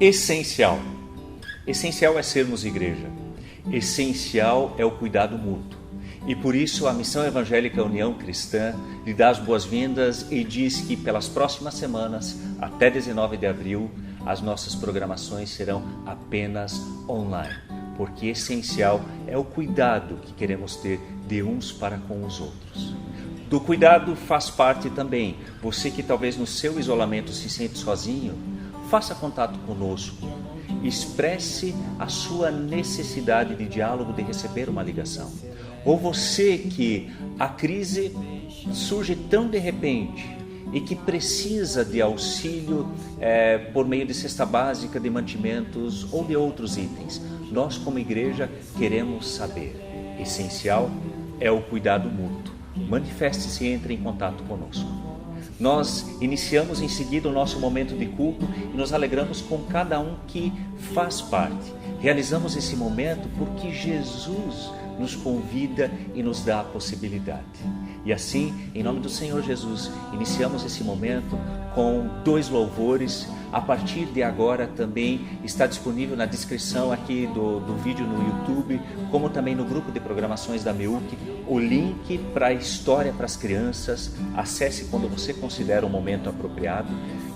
Essencial. Essencial é sermos igreja. Essencial é o cuidado mútuo. E por isso a Missão Evangélica União Cristã lhe dá as boas-vindas e diz que pelas próximas semanas, até 19 de abril, as nossas programações serão apenas online. Porque essencial é o cuidado que queremos ter de uns para com os outros. Do cuidado faz parte também, você que talvez no seu isolamento se sente sozinho, faça contato conosco, expresse a sua necessidade de diálogo, de receber uma ligação. Ou você que a crise surge tão de repente e que precisa de auxílio por meio de cesta básica, de mantimentos ou de outros itens. Nós como igreja queremos saber. Essencial é o cuidado mútuo. Manifeste-se e entre em contato conosco. Nós iniciamos em seguida o nosso momento de culto e nos alegramos com cada um que faz parte. Realizamos esse momento porque Jesus nos convida e nos dá a possibilidade. E assim, em nome do Senhor Jesus, iniciamos esse momento com 2 louvores. A partir de agora também está disponível na descrição aqui do vídeo no YouTube, como também no grupo de programações da MEUC, o link para a história para as crianças. Acesse quando você considera o momento apropriado.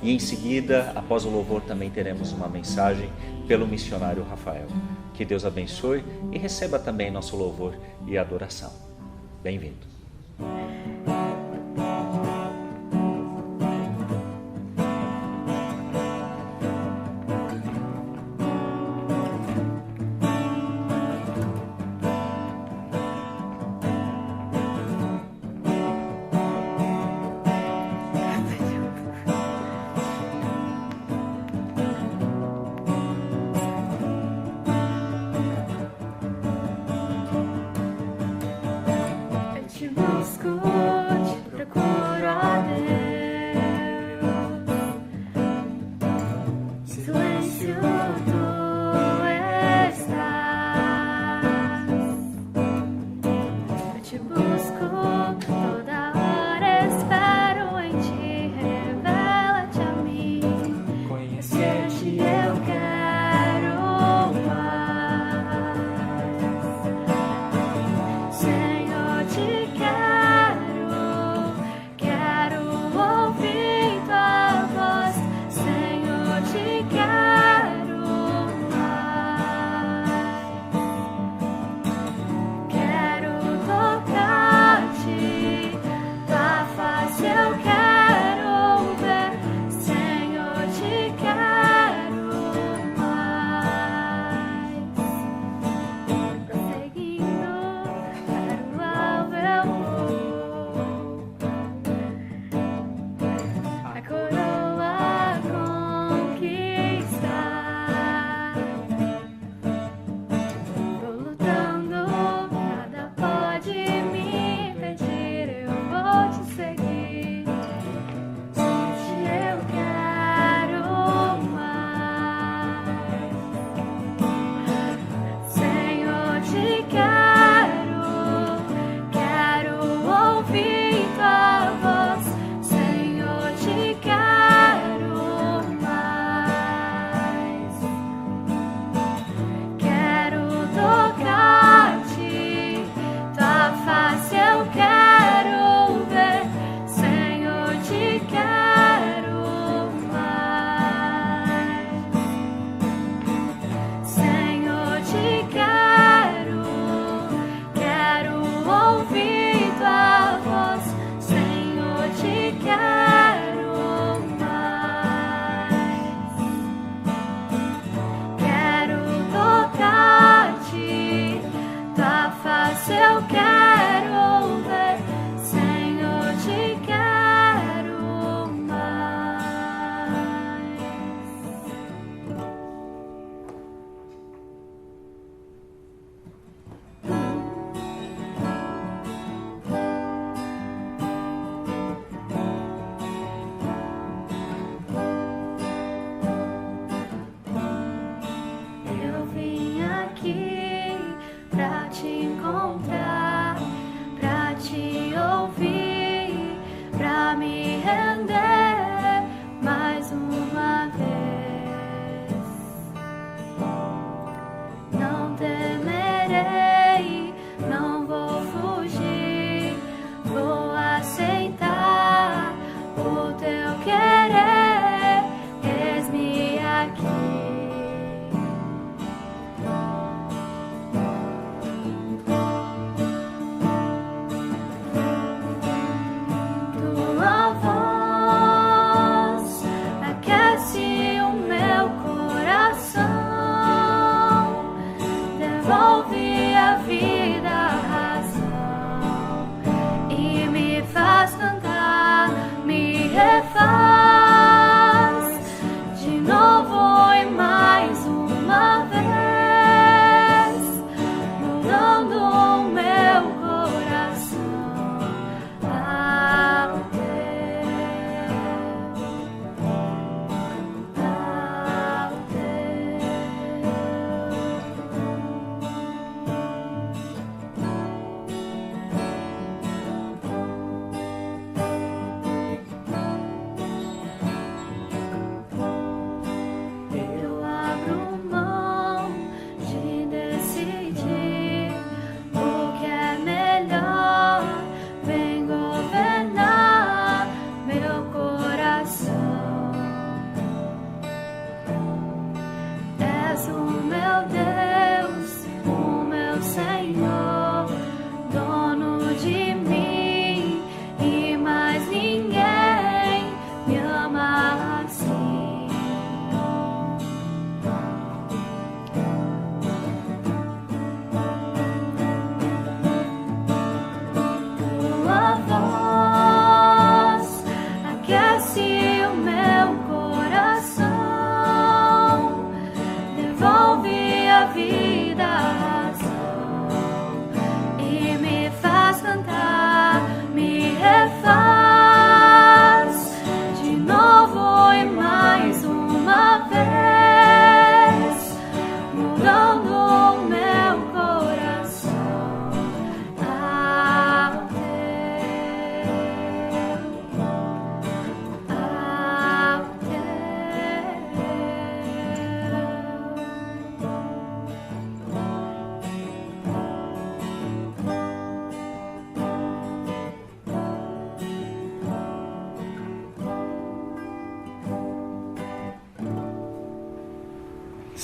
E em seguida, após o louvor, também teremos uma mensagem pelo missionário Rafael. Que Deus abençoe e receba também nosso louvor e adoração. Bem-vindo. Busco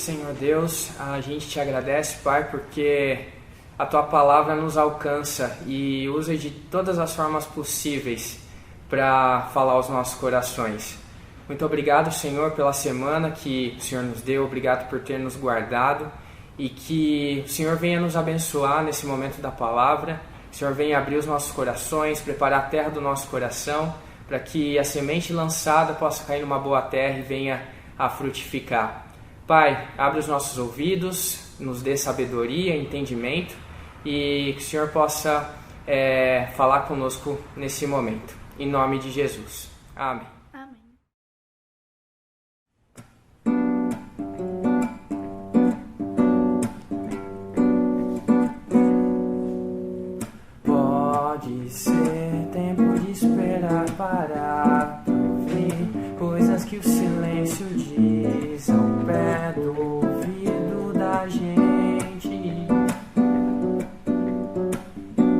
Senhor Deus, a gente te agradece, Pai, porque a Tua Palavra nos alcança e usa de todas as formas possíveis para falar aos nossos corações. Muito obrigado, Senhor, pela semana que o Senhor nos deu, obrigado por ter nos guardado e que o Senhor venha nos abençoar nesse momento da Palavra, o Senhor venha abrir os nossos corações, preparar a terra do nosso coração, para que a semente lançada possa cair numa boa terra e venha a frutificar. Pai, abre os nossos ouvidos, nos dê sabedoria, entendimento e que o Senhor possa falar conosco nesse momento. Em nome de Jesus. Amém. Pode ser tempo de esperar para ouvir coisas que o silêncio diz ao pé do ouvido da gente.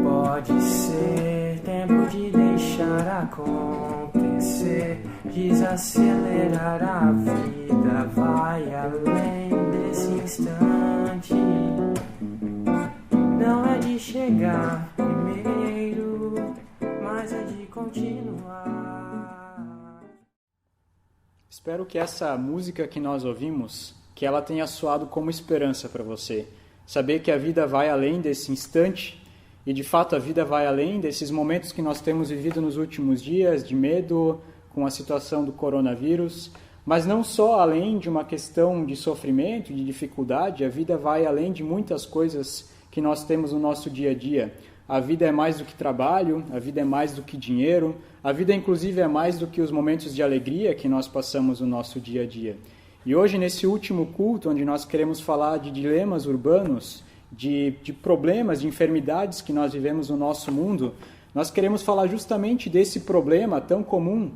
Pode ser tempo de deixar acontecer, desacelerar a vida, vai além desse instante. Não é de chegar primeiro, mas é de continuar. Espero que essa música que nós ouvimos, que ela tenha soado como esperança para você. Saber que a vida vai além desse instante e, de fato, a vida vai além desses momentos que nós temos vivido nos últimos dias, de medo com a situação do coronavírus, mas não só além de uma questão de sofrimento, de dificuldade, a vida vai além de muitas coisas que nós temos no nosso dia a dia. A vida é mais do que trabalho, a vida é mais do que dinheiro, a vida inclusive é mais do que os momentos de alegria que nós passamos no nosso dia a dia. E hoje, nesse último culto, onde nós queremos falar de dilemas urbanos, de problemas, de enfermidades que nós vivemos no nosso mundo, nós queremos falar justamente desse problema tão comum,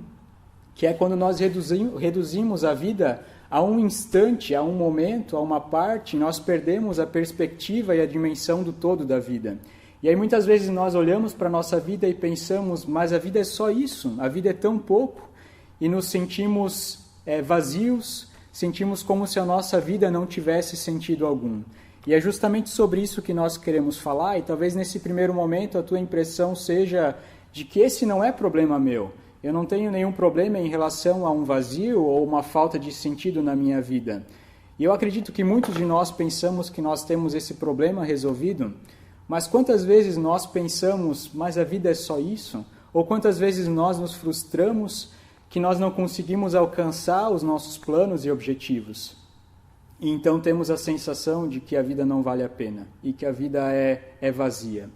que é quando nós reduzimos a vida a um instante, a um momento, a uma parte, nós perdemos a perspectiva e a dimensão do todo da vida. E aí muitas vezes nós olhamos para a nossa vida e pensamos, mas a vida é só isso, a vida é tão pouco, e nos sentimos vazios, sentimos como se a nossa vida não tivesse sentido algum. E é justamente sobre isso que nós queremos falar, e talvez nesse primeiro momento a tua impressão seja de que esse não é problema meu. Eu não tenho nenhum problema em relação a um vazio ou uma falta de sentido na minha vida. E eu acredito que muitos de nós pensamos que nós temos esse problema resolvido, mas quantas vezes nós pensamos, mas a vida é só isso? Ou quantas vezes nós nos frustramos que nós não conseguimos alcançar os nossos planos e objetivos? E então temos a sensação de que a vida não vale a pena e que a vida é vazia.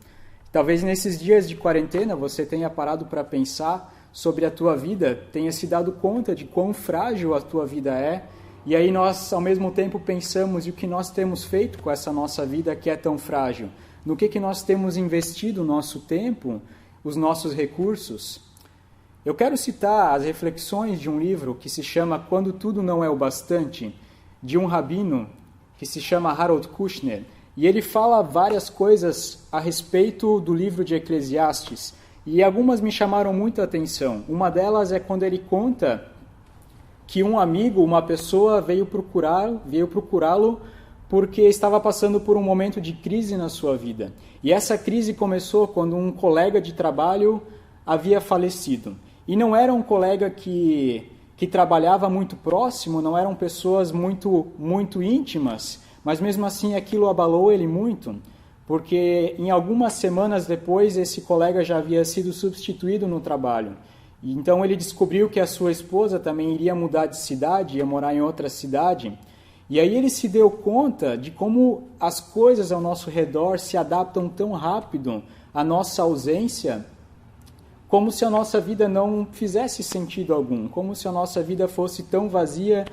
Talvez nesses dias de quarentena você tenha parado para pensar sobre a tua vida, tenha se dado conta de quão frágil a tua vida é, e aí nós ao mesmo tempo pensamos e o que nós temos feito com essa nossa vida que é tão frágil, no que nós temos investido o nosso tempo, os nossos recursos. Eu quero citar as reflexões de um livro que se chama Quando Tudo Não É o Bastante, de um rabino que se chama Harold Kushner, e ele fala várias coisas a respeito do livro de Eclesiastes, e algumas me chamaram muito a atenção. Uma delas é quando ele conta que um amigo, uma pessoa veio procurá-lo porque estava passando por um momento de crise na sua vida. E essa crise começou quando um colega de trabalho havia falecido. E não era um colega que trabalhava muito próximo, não eram pessoas muito íntimas, mas mesmo assim aquilo abalou ele muito, porque em algumas semanas depois esse colega já havia sido substituído no trabalho. E então ele descobriu que a sua esposa também iria mudar de cidade, ia morar em outra cidade. E aí ele se deu conta de como as coisas ao nosso redor se adaptam tão rápido à nossa ausência, como se a nossa vida não fizesse sentido algum, como se a nossa vida fosse tão vazia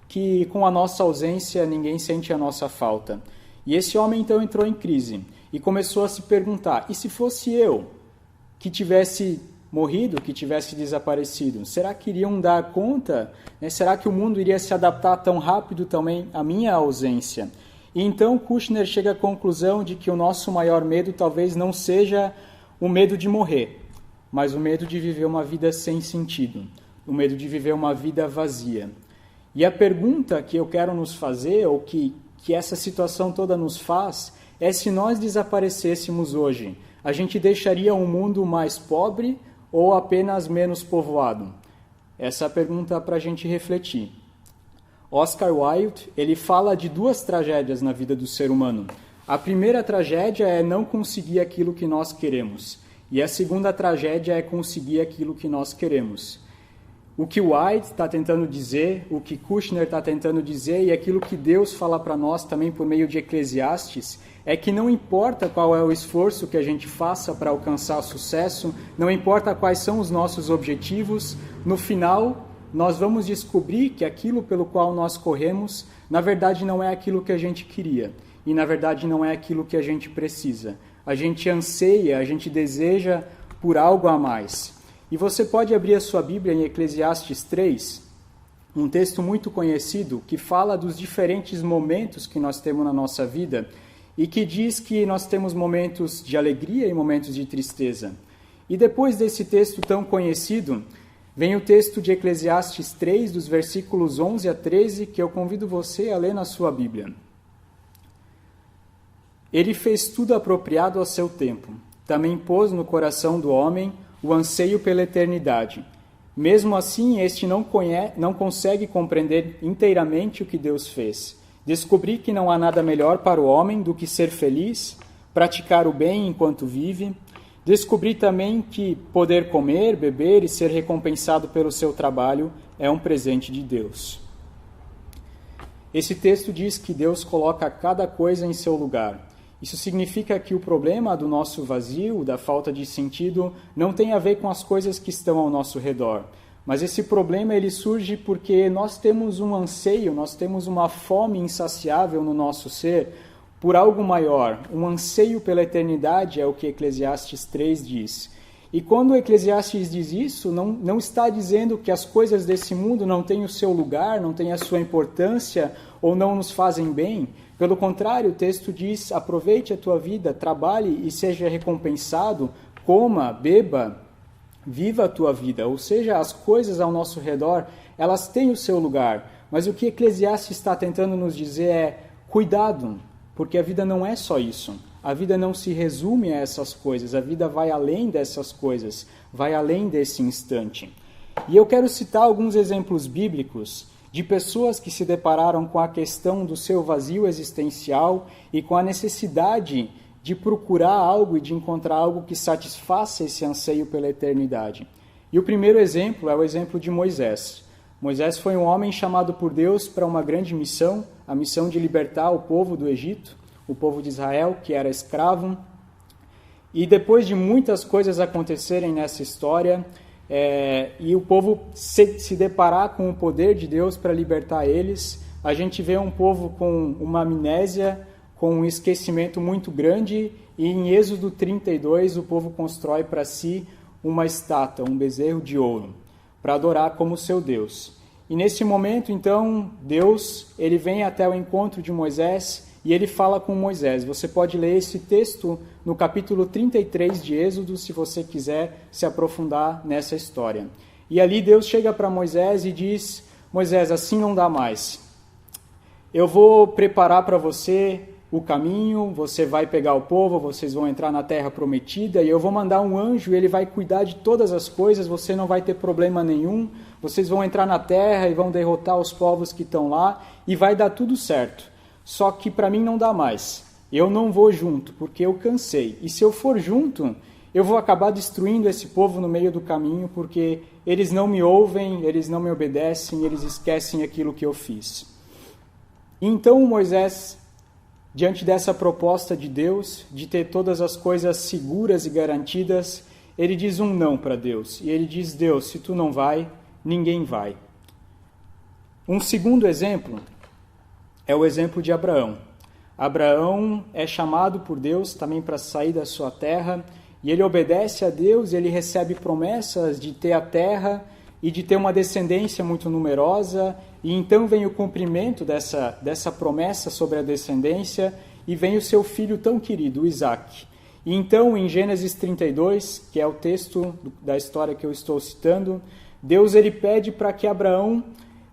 que com a nossa ausência ninguém sente a nossa falta. E esse homem então entrou em crise e começou a se perguntar, e se fosse eu que tivesse morrido, que tivesse desaparecido, será que iriam dar conta? Será que o mundo iria se adaptar tão rápido também à minha ausência? E então Kushner chega à conclusão de que o nosso maior medo talvez não seja o medo de morrer, mas o medo de viver uma vida sem sentido, o medo de viver uma vida vazia. E a pergunta que eu quero nos fazer, ou que essa situação toda nos faz, é se nós desaparecêssemos hoje, a gente deixaria um mundo mais pobre ou apenas menos povoado? Essa é a pergunta para a gente refletir. Oscar Wilde, ele fala de duas tragédias na vida do ser humano. A primeira tragédia é não conseguir aquilo que nós queremos. E a segunda tragédia é conseguir aquilo que nós queremos. O que Wilde está tentando dizer, o que Kushner está tentando dizer, e aquilo que Deus fala para nós também por meio de Eclesiastes, é que não importa qual é o esforço que a gente faça para alcançar sucesso, não importa quais são os nossos objetivos, no final nós vamos descobrir que aquilo pelo qual nós corremos, na verdade não é aquilo que a gente queria, e na verdade não é aquilo que a gente precisa. A gente anseia, a gente deseja por algo a mais. E você pode abrir a sua Bíblia em Eclesiastes 3, um texto muito conhecido que fala dos diferentes momentos que nós temos na nossa vida e que diz que nós temos momentos de alegria e momentos de tristeza. E depois desse texto tão conhecido, vem o texto de Eclesiastes 3, dos versículos 11 a 13, que eu convido você a ler na sua Bíblia. Ele fez tudo apropriado ao seu tempo. Também pôs no coração do homem o anseio pela eternidade. Mesmo assim, este não consegue compreender inteiramente o que Deus fez. Descobri que não há nada melhor para o homem do que ser feliz, praticar o bem enquanto vive. Descobri também que poder comer, beber e ser recompensado pelo seu trabalho é um presente de Deus. Esse texto diz que Deus coloca cada coisa em seu lugar. Isso significa que o problema do nosso vazio, da falta de sentido, não tem a ver com as coisas que estão ao nosso redor. Mas esse problema ele surge porque nós temos um anseio, nós temos uma fome insaciável no nosso ser por algo maior. Um anseio pela eternidade é o que Eclesiastes 3 diz. E quando o Eclesiastes diz isso, não está dizendo que as coisas desse mundo não têm o seu lugar, não têm a sua importância ou não nos fazem bem. Pelo contrário, o texto diz, aproveite a tua vida, trabalhe e seja recompensado, coma, beba, viva a tua vida. Ou seja, as coisas ao nosso redor, elas têm o seu lugar. Mas o que Eclesiastes está tentando nos dizer é, cuidado, porque a vida não é só isso. A vida não se resume a essas coisas, a vida vai além dessas coisas, vai além desse instante. E eu quero citar alguns exemplos bíblicos de pessoas que se depararam com a questão do seu vazio existencial e com a necessidade de procurar algo e de encontrar algo que satisfaça esse anseio pela eternidade. E o primeiro exemplo é o exemplo de Moisés. Moisés foi um homem chamado por Deus para uma grande missão, a missão de libertar o povo do Egito, o povo de Israel, que era escravo. E depois de muitas coisas acontecerem nessa história, e o povo se deparar com o poder de Deus para libertar eles, a gente vê um povo com uma amnésia, com um esquecimento muito grande, e em Êxodo 32 o povo constrói para si uma estátua, um bezerro de ouro, para adorar como seu Deus. E nesse momento, então, Deus ele vem até o encontro de Moisés e ele fala com Moisés. Você pode ler esse texto no capítulo 33 de Êxodo, se você quiser se aprofundar nessa história. E ali Deus chega para Moisés e diz, Moisés, assim não dá mais. Eu vou preparar para você o caminho, você vai pegar o povo, vocês vão entrar na terra prometida, e eu vou mandar um anjo, ele vai cuidar de todas as coisas, você não vai ter problema nenhum, vocês vão entrar na terra e vão derrotar os povos que estão lá, e vai dar tudo certo. Só que para mim não dá mais. Eu não vou junto, porque eu cansei. E se eu for junto, eu vou acabar destruindo esse povo no meio do caminho, porque eles não me ouvem, eles não me obedecem, eles esquecem aquilo que eu fiz. E então Moisés, diante dessa proposta de Deus, de ter todas as coisas seguras e garantidas, ele diz um não para Deus. E ele diz, Deus, se tu não vai, ninguém vai. Um segundo exemplo é o exemplo de Abraão. Abraão é chamado por Deus também para sair da sua terra, e ele obedece a Deus, ele recebe promessas de ter a terra e de ter uma descendência muito numerosa, e então vem o cumprimento dessa promessa sobre a descendência, e vem o seu filho tão querido, Isaque. E então, em Gênesis 32, que é o texto da história que eu estou citando, Deus ele pede para que Abraão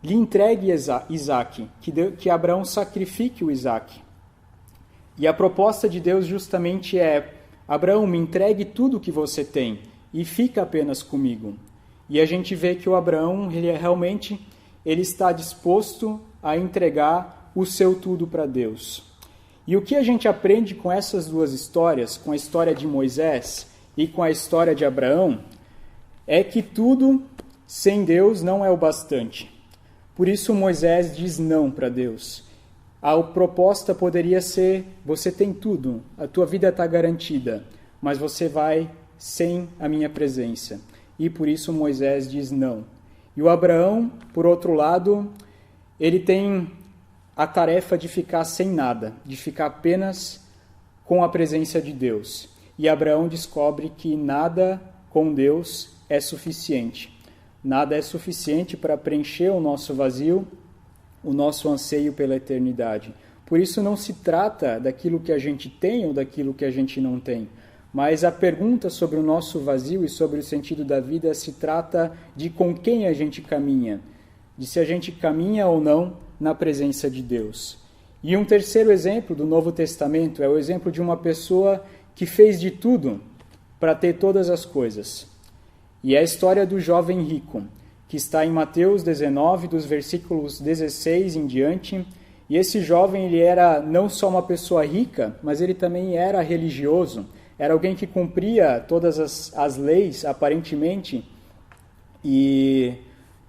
lhe entregue Isaac, que Abraão sacrifique o Isaac. E a proposta de Deus justamente é: Abraão, me entregue tudo o que você tem e fica apenas comigo. E a gente vê que o Abraão, ele está disposto a entregar o seu tudo para Deus. E o que a gente aprende com essas duas histórias, com a história de Moisés e com a história de Abraão, é que tudo sem Deus não é o bastante. Por isso Moisés diz não para Deus. A proposta poderia ser: você tem tudo, a tua vida está garantida, mas você vai sem a minha presença. E por isso Moisés diz não. E o Abraão, por outro lado, ele tem a tarefa de ficar sem nada, de ficar apenas com a presença de Deus. E Abraão descobre que nada com Deus é suficiente. Nada é suficiente para preencher o nosso vazio, o nosso anseio pela eternidade. Por isso não se trata daquilo que a gente tem ou daquilo que a gente não tem. Mas a pergunta sobre o nosso vazio e sobre o sentido da vida se trata de com quem a gente caminha, de se a gente caminha ou não na presença de Deus. E um terceiro exemplo do Novo Testamento é o exemplo de uma pessoa que fez de tudo para ter todas as coisas. E é a história do jovem rico, que está em Mateus 19, dos versículos 16 em diante. E esse jovem, ele era não só uma pessoa rica, mas ele também era religioso. Era alguém que cumpria todas as leis, aparentemente. E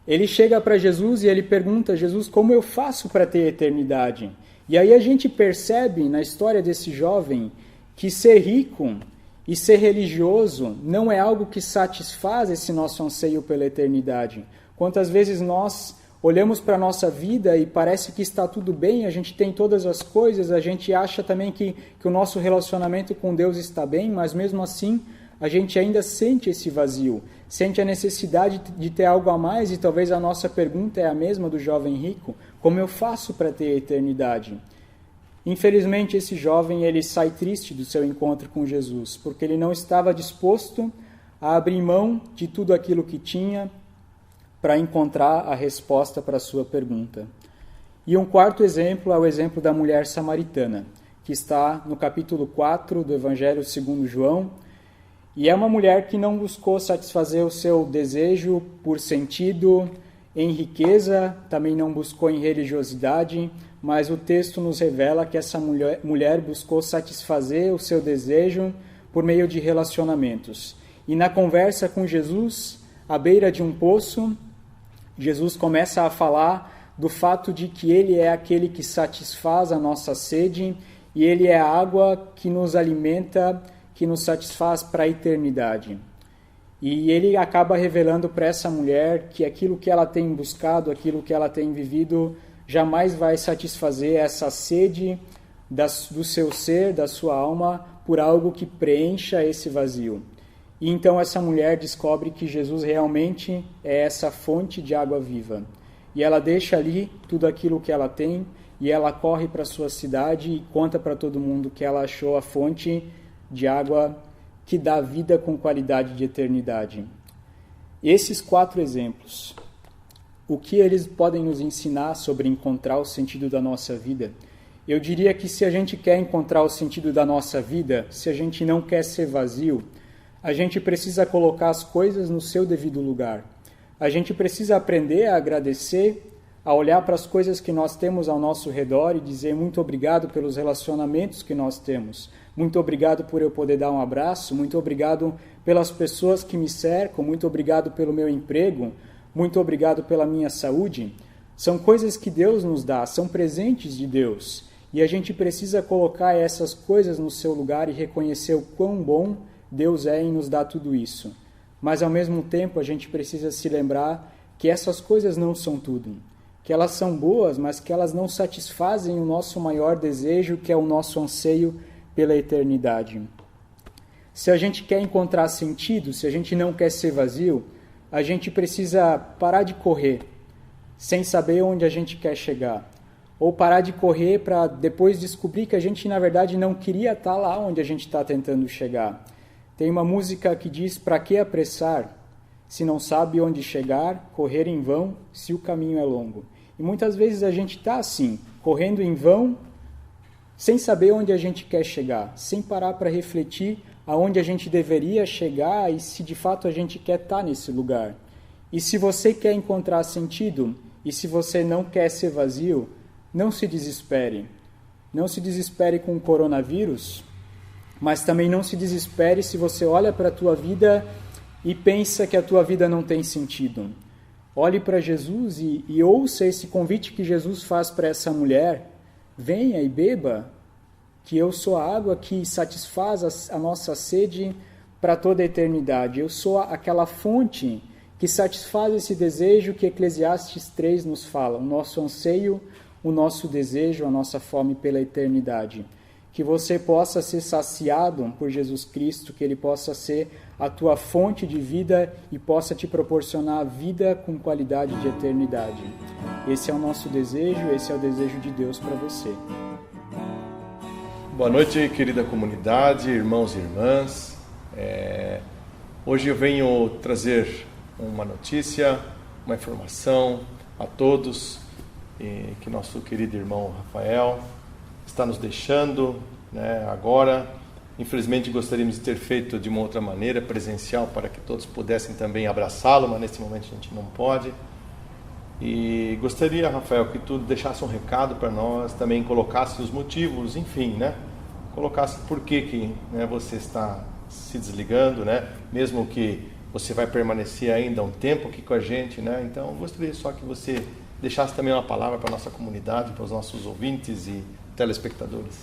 ele chega para Jesus e ele pergunta: Jesus, como eu faço para ter eternidade? E aí a gente percebe na história desse jovem que ser rico e ser religioso não é algo que satisfaz esse nosso anseio pela eternidade. Quantas vezes nós olhamos para a nossa vida e parece que está tudo bem, a gente tem todas as coisas, a gente acha também que o nosso relacionamento com Deus está bem, mas mesmo assim a gente ainda sente esse vazio, sente a necessidade de ter algo a mais, e talvez a nossa pergunta é a mesma do jovem rico: como eu faço para ter a eternidade? Infelizmente, esse jovem ele sai triste do seu encontro com Jesus, porque ele não estava disposto a abrir mão de tudo aquilo que tinha para encontrar a resposta para a sua pergunta. E um quarto exemplo é o exemplo da mulher samaritana, que está no capítulo 4 do Evangelho segundo João. E é uma mulher que não buscou satisfazer o seu desejo por sentido em riqueza, também não buscou em religiosidade, mas o texto nos revela que essa mulher buscou satisfazer o seu desejo por meio de relacionamentos. E na conversa com Jesus, à beira de um poço, Jesus começa a falar do fato de que Ele é aquele que satisfaz a nossa sede e Ele é a água que nos alimenta, que nos satisfaz para a eternidade. E Ele acaba revelando para essa mulher que aquilo que ela tem buscado, aquilo que ela tem vivido, jamais vai satisfazer essa sede do seu ser, da sua alma, por algo que preencha esse vazio. E então essa mulher descobre que Jesus realmente é essa fonte de água viva. E ela deixa ali tudo aquilo que ela tem e ela corre para a sua cidade e conta para todo mundo que ela achou a fonte de água que dá vida com qualidade de eternidade. Esses 4 exemplos, o que eles podem nos ensinar sobre encontrar o sentido da nossa vida? Eu diria que se a gente quer encontrar o sentido da nossa vida, se a gente não quer ser vazio, a gente precisa colocar as coisas no seu devido lugar. A gente precisa aprender a agradecer, a olhar para as coisas que nós temos ao nosso redor e dizer muito obrigado pelos relacionamentos que nós temos. Muito obrigado por eu poder dar um abraço, muito obrigado pelas pessoas que me cercam, muito obrigado pelo meu emprego, muito obrigado pela minha saúde. São coisas que Deus nos dá, são presentes de Deus. E a gente precisa colocar essas coisas no seu lugar e reconhecer o quão bom Deus é em nos dar tudo isso. Mas ao mesmo tempo a gente precisa se lembrar que essas coisas não são tudo. Que elas são boas, mas que elas não satisfazem o nosso maior desejo, que é o nosso anseio pela eternidade. Se a gente quer encontrar sentido, se a gente não quer ser vazio, a gente precisa parar de correr, sem saber onde a gente quer chegar. Ou parar de correr para depois descobrir que a gente, na verdade, não queria estar lá onde a gente está tentando chegar. Tem uma música que diz: "Para que apressar? se não sabe onde chegar, correr em vão, se o caminho é longo. E muitas vezes a gente está assim, correndo em vão, sem saber onde a gente quer chegar, sem parar para refletir aonde a gente deveria chegar e se de fato a gente quer estar nesse lugar. E se você quer encontrar sentido, e se você não quer ser vazio, não se desespere. Não se desespere com o coronavírus, mas também não se desespere se você olha para a tua vida e pensa que a tua vida não tem sentido. Olhe para Jesus e ouça esse convite que Jesus faz para essa mulher. Venha e beba, que eu sou a água que satisfaz a nossa sede para toda a eternidade. Eu sou aquela fonte que satisfaz esse desejo que Eclesiastes 3 nos fala, o nosso anseio, o nosso desejo, a nossa fome pela eternidade. Que você possa ser saciado por Jesus Cristo, que Ele possa ser a tua fonte de vida e possa te proporcionar a vida com qualidade de eternidade. Esse é o nosso desejo, esse é o desejo de Deus para você. Boa noite, querida comunidade, irmãos e irmãs. Hoje eu venho trazer uma notícia, uma informação a todos, que nosso querido irmão Rafael está nos deixando, né, agora. Infelizmente gostaríamos de ter feito de uma outra maneira, presencial, para que todos pudessem também abraçá-lo, mas nesse momento a gente não pode. E gostaria, Rafael, que tu deixasse um recado para nós, também colocasse os motivos, enfim, né? Colocasse por que né, você está se desligando, né? Mesmo que você vai permanecer ainda um tempo aqui com a gente, né? Então, gostaria só que você deixasse também uma palavra para a nossa comunidade, para os nossos ouvintes e telespectadores.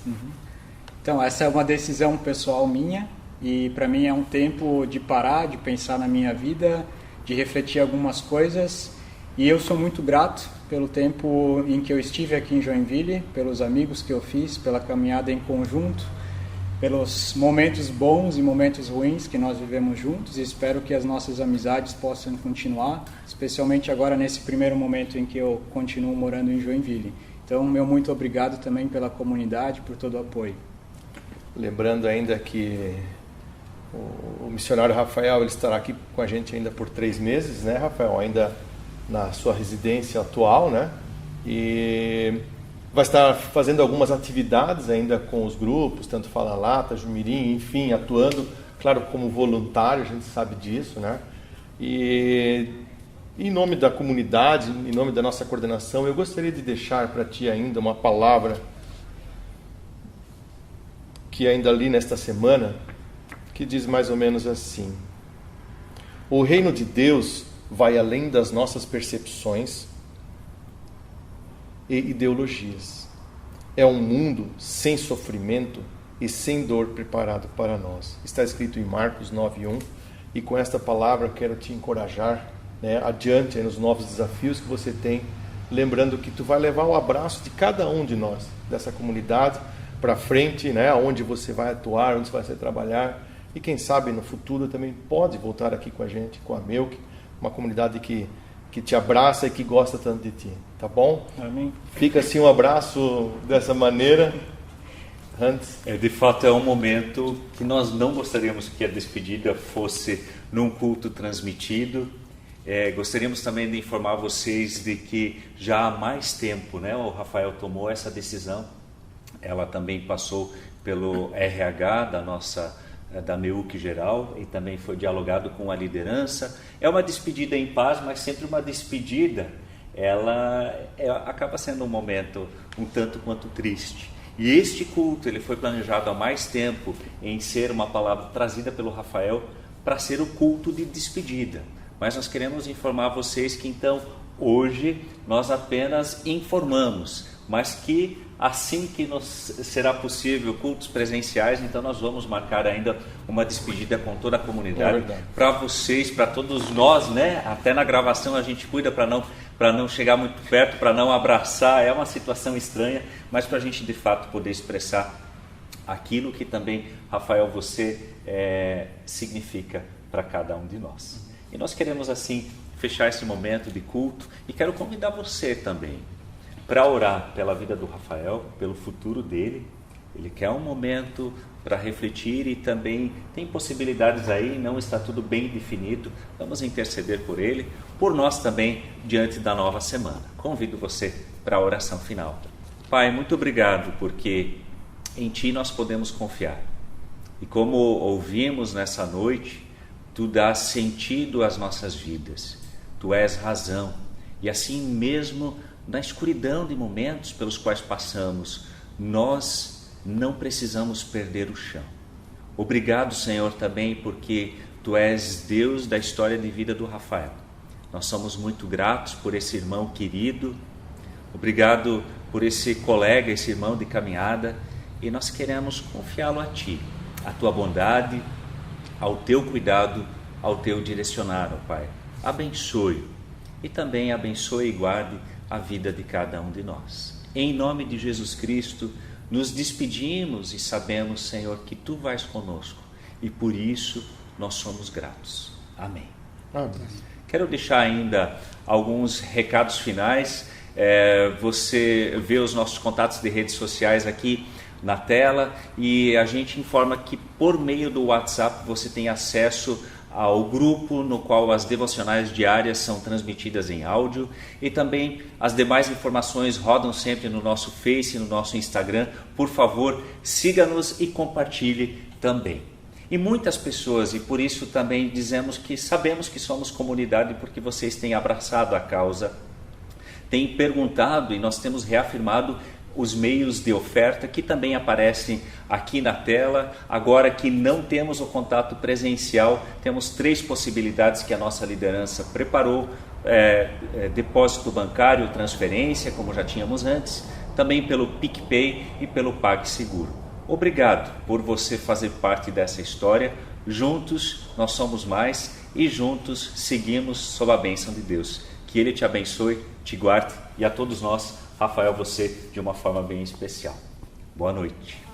Então, essa é uma decisão pessoal minha e para mim é um tempo de parar, de pensar na minha vida, de refletir algumas coisas. E eu sou muito grato pelo tempo em que eu estive aqui em Joinville, pelos amigos que eu fiz, pela caminhada em conjunto, pelos momentos bons e momentos ruins que nós vivemos juntos, e espero que as nossas amizades possam continuar, especialmente agora nesse primeiro momento em que eu continuo morando em Joinville. Então, meu muito obrigado também pela comunidade, por todo o apoio. Lembrando ainda que o missionário Rafael ele estará aqui com a gente ainda por 3 meses, né, Rafael? Ainda na sua residência atual, né? E vai estar fazendo algumas atividades ainda com os grupos, tanto Fala Lata, Jumirim, enfim, atuando, claro, como voluntário, a gente sabe disso, né? E em nome da comunidade, em nome da nossa coordenação, eu gostaria de deixar para ti ainda uma palavra que ainda li nesta semana, que diz mais ou menos assim: o reino de Deus vai além das nossas percepções e ideologias. É um mundo sem sofrimento e sem dor preparado para nós. Está escrito em Marcos 9:1, e com esta palavra quero te encorajar, né, adiante nos novos desafios que você tem, lembrando que tu vai levar o abraço de cada um de nós, dessa comunidade, para frente, né, onde você vai atuar, onde você vai trabalhar, e quem sabe no futuro também pode voltar aqui com a gente, com a Melk, uma comunidade que te abraça e que gosta tanto de ti, tá bom? Amém. Fica assim um abraço dessa maneira. Hans? De fato é um momento que nós não gostaríamos que a despedida fosse num culto transmitido. Gostaríamos também de informar vocês de que já há mais tempo, né, o Rafael tomou essa decisão. Ela também passou pelo RH da MEUC geral e também foi dialogado com a liderança. É uma despedida em paz, mas sempre uma despedida, ela acaba sendo um momento um tanto quanto triste. E este culto, ele foi planejado há mais tempo em ser uma palavra trazida pelo Rafael para ser o culto de despedida. Mas nós queremos informar vocês que então hoje nós apenas informamos, mas que assim que será possível cultos presenciais, então nós vamos marcar ainda uma despedida com toda a comunidade, para vocês, para todos nós, né? Até na gravação a gente cuida para não chegar muito perto, para não abraçar, é uma situação estranha, mas para a gente de fato poder expressar aquilo que também, Rafael, você significa para cada um de nós. E nós queremos assim fechar esse momento de culto e quero convidar você também para orar pela vida do Rafael, pelo futuro dele, Ele quer um momento para refletir e também tem possibilidades aí, não está tudo bem definido. Vamos interceder por ele, por nós também, diante da nova semana. Convido você para a oração final. Pai, muito obrigado, porque em Ti nós podemos confiar. E como ouvimos nessa noite, Tu dás sentido às nossas vidas. Tu és razão. E assim mesmo, na escuridão de momentos pelos quais passamos, nós não precisamos perder o chão. Obrigado, Senhor, também porque Tu és Deus da história de vida do Rafael. Nós somos muito gratos por esse irmão querido. Obrigado por esse colega, esse irmão de caminhada. E nós queremos confiá-lo a Ti, à Tua bondade, ao Teu cuidado, ao Teu direcionar, ó Pai. Abençoe e também abençoe e guarde a vida de cada um de nós. Em nome de Jesus Cristo, nos despedimos e sabemos, Senhor, que Tu vais conosco e por isso nós somos gratos. Amém. Amém. Quero deixar ainda alguns recados finais. Você vê os nossos contatos de redes sociais aqui na tela e a gente informa que por meio do WhatsApp você tem acesso ao grupo no qual as devocionais diárias são transmitidas em áudio e também as demais informações rodam sempre no nosso Face, no nosso Instagram. Por favor, siga-nos e compartilhe também. E muitas pessoas, e por isso também dizemos que sabemos que somos comunidade porque vocês têm abraçado a causa, têm perguntado e nós temos reafirmado os meios de oferta que também aparecem aqui na tela. Agora que não temos o contato presencial, temos 3 possibilidades que a nossa liderança preparou: depósito bancário, transferência, como já tínhamos antes, também pelo PicPay e pelo PagSeguro. Obrigado por você fazer parte dessa história. Juntos nós somos mais e juntos seguimos sob a bênção de Deus. Que Ele te abençoe, te guarde e a todos nós, Rafael, você de uma forma bem especial. Boa noite.